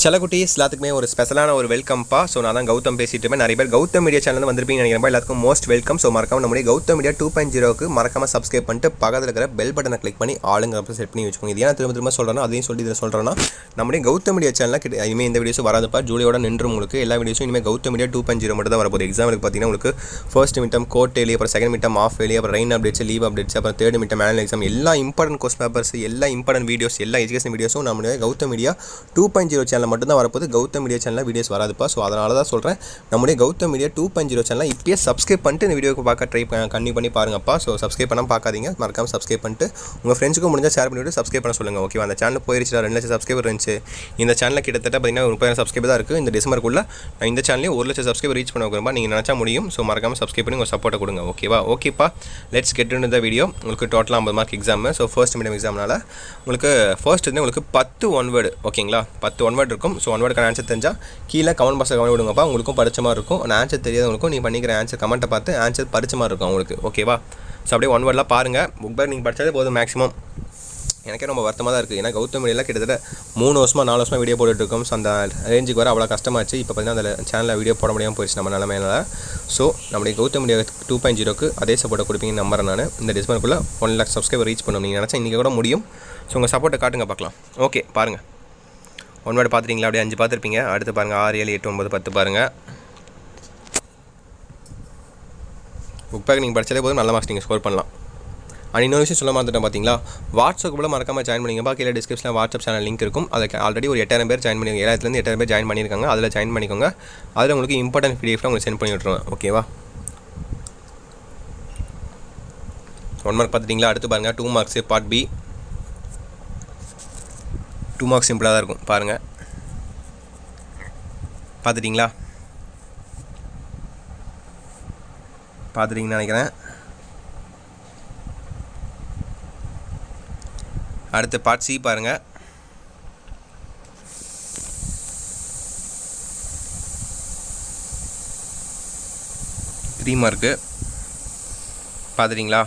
செல்லக்குட்டீஸ் எல்லாத்துக்குமே ஒரு ஸ்பெஷலான ஒரு வெல்கம்ப்பா. ஸோ நான் தான் கௌதம் பேசிட்டு இருப்பேன். நிறைய பேர் கௌதம் மீடியா சேனல் வந்திருப்பீங்க நினைக்கிறேன். எல்லாத்துக்கும் மோஸ்ட் வெல்கம். ஸோ மறக்காம நம்முடைய கௌதம் மீடியா 2.0க்கு மறக்காம சப்ஸ்கிரைப் பண்ணிட்டு பக்கத்தில் இருக்கிற பெல் பட்டனை கிளிக் பண்ணி ஆளுங்க செட் பண்ணி வச்சுக்கோங்க. இது ஏன் திரும்ப சொல்கிறேன்னா அதையும் சொல்லி இதில் சொல்கிறேன்னா நம்முடைய கௌதம் மீடியா சேனலில் இனிமேல் இந்த வீடியோஸும் வராதுப்பா. ஜூலியோட நின்று உங்களுக்கு எல்லா வீடியோஸும் இனிமேல் கௌதம் மீடியா 2.0 மட்டும் தான் வரப்போகுது. எக்ஸாம்பிளுக்கு பார்த்தீங்கன்னா உங்களுக்கு ஃபர்ஸ்ட் மிட்டம் கோர்ட்டேலி, அப்புறம் செகண்ட் மிட்டம் ஆஃப் வேலி, அப்புறம் ரெயின் அப்டேட்ஸ், லீவ் அப்டேட்ஸ், அப்புறம் தேர்ட் மிட்டம் ஆனுவல் எக்ஸாம், எல்லா இம்பார்ட்டன்ட் கொஸ்டின் பேப்பர்ஸ், எல்லா இம்பார்ட்டன்ட் வீடியோஸ், எல்லா எஜுகேஷன் வீடியோஸும் நம்மளுடைய கௌதம் மீடியா 2.0 சேனல் மட்டும் தான் வரப்போகுது. கௌதம் மீடியா சேனலில் வீடியோஸ் வராதுப்பா. ஸோ அதனால தான் சொல்கிறேன் நம்முடைய கௌதம் மீடியா 2.0 சேனலை இப்போயே சப்ஸ்கிரைப் பண்ணிட்டு இந்த வீடியோக்கு பார்க்க ட்ரை பண்ணி பாருங்கப்பா. ஸோ சப்ஸ்கிரைப் பண்ணால் பார்க்காதீங்க, மறக்காமல் சப்ஸ்கிரைப் பண்ணிட்டு உங்கள் ஃப்ரெண்ட்ஸுக்கும் முடிஞ்சால் ஷேர் பண்ணிவிட்டு சப்ஸ்கிரைப் பண்ண சொல்லுங்கள். ஓகேவா? அந்த சேனல் போயிருச்சு 2 லட்சம் சப்ஸ்கிரைபர் இருந்துச்சு. இந்த சேனலில் கிட்டத்தட்ட பார்த்தீங்கன்னா 30,000 சப்ஸ்கிரைபர் தான் இருக்குது. இந்த டிசம்பருக்குள்ளே நான் இந்த சேனலையும் 1 லட்சம் சப்ஸ்கிரைபர் ரீச் பண்ண வைக்கிறப்பா. நீங்கள் நினச்சா முடியும். ஸோ மறக்காமல் சப்ஸ்கிரைப் பண்ணி உங்கள் சப்போர்ட்டை கொடுங்க. ஓகேவா? ஓகேப்பா, let's get into the video. உங்களுக்கு டோட்டலாக 50 mark exam. So first medium எக்ஸாம்னால உங்களுக்கு ஃபர்ஸ்ட் வந்து உங்களுக்கு 10 ஒன் வேர்டு. ஓகேங்களா? 10 ஒன் வேர்டு இருக்கும். ஸோ ஒன் வேர்டுக்கான ஆன்சர் தெரிஞ்சால் கீழே கமெண்ட் பாக்ஸில் கமெண்ட் விடுங்கப்பா. உங்களுக்கும் படிச்ச மாதிரி இருக்கும். அந்த ஆன்சர் தெரியாதவங்களுக்கும் நீங்கள் பண்ணிக்கிற ஆன்சர் கமெண்ட்டை பார்த்து ஆன்சர் படிச்ச மாதிரி இருக்கும் உங்களுக்கு. ஓகேவா? ஸோ அப்படியே ஒன் வேர்டெலாம் பாருங்கள். புக் பேக் நீங்கள் படித்தாலே போதும். மேக்ஸிமம் எனக்கே ரொம்ப வருத்தமாக தான் இருக்குது. ஏன்னா கௌதம் மீடியாவில் கிட்டத்தட்ட 3 வருஷமாக 4 வருஷமாக வீடியோ போட்டுட்ருக்கோம். ஸோ அந்த ரேஞ்சுக்கு வர அவ்வளோ கஷ்டமாச்சு. இப்போ பார்த்தீங்கன்னா அந்த சேனலில் வீடியோ போட முடியாமல் போயிடுச்சு நம்ம நிலமையில. ஸோ நம்மளுடைய கௌதம் மீடியா 2.0க்கு அதே சப்போர்ட்டை கொடுப்பீங்கன்னு நம்புறேன் நான். இந்த டிசம்பருக்குள்ளே 1 lakh சப்ஸ்கிரைபர் ரீச் பண்ணணும். நீங்கள் நினச்சா இன்றைக்கி கூட முடியும். ஸோ உங்கள் சப்போர்ட்டை காட்டுங்க பார்க்கலாம். ஓகே, பாருங்கள். ஒன் வேர்டு பார்த்துட்டீங்களா? அப்படியே 5 பார்த்துருப்பீங்க. அடுத்து பாருங்கள் 6, 7, 8, 9, 10 பாருங்கள். புக் பேக் நீங்கள் படித்தாலே போதும், நல்ல மார்க்ஸ் நீங்கள் ஸ்கோர் பண்ணலாம். அண்ட் இன்னொரு விஷயம் சொல்ல மாட்டேன் பார்த்தீங்களா, வாட்ஸ்அப் கூட மறக்காமல் ஜாயின் பண்ணிங்கப்பா. கீழே டிஸ்கிரிப்ஷனில் வாட்ஸ்அப் சேனல் லிங்க் இருக்கும். அதுக்கு ஆல்ரெடி ஒரு 8000 பேர் ஜாயின் பண்ணி 7000 8000 பேர் ஜாயின் பண்ணியிருக்காங்க. அதில் ஜாயின் பண்ணிக்கோங்க. அதில் உங்களுக்கு இம்பார்ட்டன்ட் பிடிஎஃப்லாம் உங்களுக்கு சென்ட் பண்ணி விட்ருவேன். ஓகேவா? 1 மார்க் பார்த்துட்டிங்களா? அடுத்து பாருங்கள் 2 மார்க்ஸு பார்ட் பி. 2 மார்க்ஸ் சிம்பிளாக தான் இருக்கும். பாருங்கள், பார்த்துட்டிங்களா? பார்த்துட்டிங்கன்னு நினைக்கிறேன். அடுத்து பார்ட் சி பாருங்கள். த்ரீ மார்க்கு பார்த்துட்டிங்களா?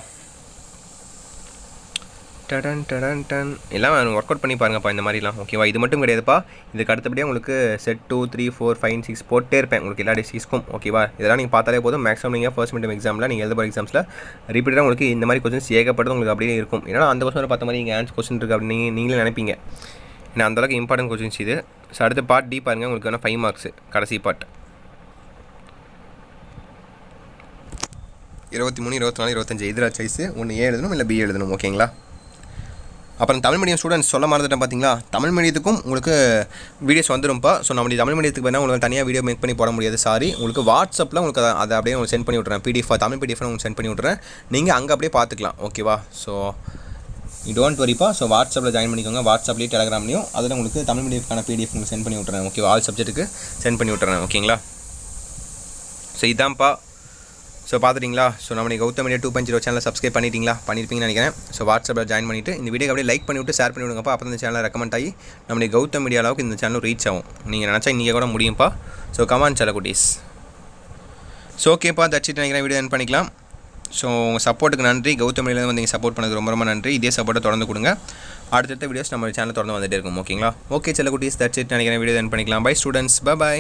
டன் எல்லாம் ஒர்க் அவுட் பண்ணி பாருங்கப்பா இந்த மாதிரிலாம். ஓகேவா? இது மட்டும் கிடையாதுப்பா. இதுக்கு அடுத்தபடியாக உங்களுக்கு செட் 2, 3, 4, 5, 6 போட்டே இருப்பேன் உங்களுக்கு எல்லா டிஸ்ட்ரிக்ஸ்க்கும். ஓகேவா? இதெல்லாம் நீங்கள் பார்த்தாலே போதும். மேக்ஸிமம் நீங்கள் ஃபர்ஸ்ட் மிட்டம் எக்ஸாமில் நீங்கள் எழுத போகிற எக்ஸாம்ஸில் ரிப்பீட்டாக உங்களுக்கு இந்த மாதிரி கொஸ்டின்ஸ் ஏகப்பட்டது உங்களுக்கு அப்படியே இருக்கும். ஏன்னா அந்த கொஸ்டின் பார்த்த மாதிரி நீங்கள் ஆன்சர் கொஸ்டின் இருக்குது அப்படின்னு நீங்களே நினைப்பீங்க. ஏன்னா அந்தளவுக்கு இம்பார்ட்டன்ட் கொஸ்டின்ஸ் இது. ஸோ அடுத்த பார்ட் டி பாருங்கள். உங்களுக்கு வேணால் 5 மார்க்ஸு கடைசி பார்ட். 23, 24, 25 இதில் சாய்ஸு. ஒன்று ஏ எழுதணும், இல்லை பி எழுதணும். ஓகேங்களா? அப்புறம் தமிழ் மீடியம் ஸ்டூடெண்ட்ஸ் சொல்ல மறந்துட்டேன் பார்த்தீங்களா, தமிழ் மீடியத்துக்கும் உங்களுக்கு வீடியோஸ் வந்துடும்ப்பா. ஸோ நம்மளுடைய தமிழ் மீடியத்துக்கு வேணால் உங்களுக்கு தனியாக வீடியோ மேக் பண்ணி போட முடியாது. சாரி, உங்களுக்கு வாட்ஸ்அப்பில் உங்களுக்கு அதை அப்படியே உங்களுக்கு சென்ட் பண்ணி விட்றேன். பிடிஎஃப் தமிழ் பிடிஎஃப் உங்களுக்கு சென்ட் பண்ணி விட்றேன். நீங்கள் அங்கே அப்படியே பார்த்துக்கலாம். ஓகேவா? ஸோ டோன்ட் வரிப்பா. ஸோ வாட்ஸ்அப்பில் ஜாயின் பண்ணிக்கோங்க. வாட்ஸ்அப்லேயும் டெலகிராம்லேயும் அதில் உங்களுக்கு தமிழ் மீடியத்துக்கான பிடிஎஃப் உங்களுக்கு சென்ட் பண்ணி விட்றேன். ஓகேவா? ஆல் சப்ஜெக்ட்டுக்கு சென்ட் பண்ணி விட்றேன். ஓகேங்களா? ஸோ இதான்ப்பா. ஸோ பார்த்துட்டிங்களா? ஸோ நம்ம கௌதம் மீடியா 2.0 சேனலில் சப்ஸ்கிரைப் பண்ணியிருப்பீங்கன்னு நினைக்கிறேன். ஸோ வாட்ஸ்அப்பில் ஜாயின் பண்ணிவிட்டு இந்த வீடியோ அப்படியே லைக் பண்ணிவிட்டு ஷேர் பண்ணி விடுங்கப்பா. அப்போ இந்த சேனலில் ரெக்கமெண்ட் ஆகி நம்மளுடைய கௌதம் மீடியா அளவுக்கு இந்த சேனல் ரீச் ஆகும். நீங்கள் நினச்சா இன்றைக்கி கூட முடியும்ப்பா. ஸோ கமான் செல்லக்குட்டீஸ். ஸோ ஓகேப்பா, தட்சிட்டு நினைக்கிறேன். வீடியோ என் பண்ணிக்கலாம். ஸோ உங்கள் சப்போர்ட்டுக்கு நன்றி. கௌதம் மீடியாவில் வந்து நீங்கள் சப்போர்ட் பண்ணது ரொம்ப நன்றி. இதே சப்போர்ட்டை தொடர்ந்து கொடுங்க. அடுத்தடுத்த வீடியோஸ் நம்ம சேனல் தொடர்ந்து வந்துகிட்டே இருக்கும். ஓகேங்களா? ஓகே செல்லக்குட்டீஸ், தட்சிட்டு நினைக்கிறேன். வீடியோ என் பண்ணிக்கலாம். Bye students, by.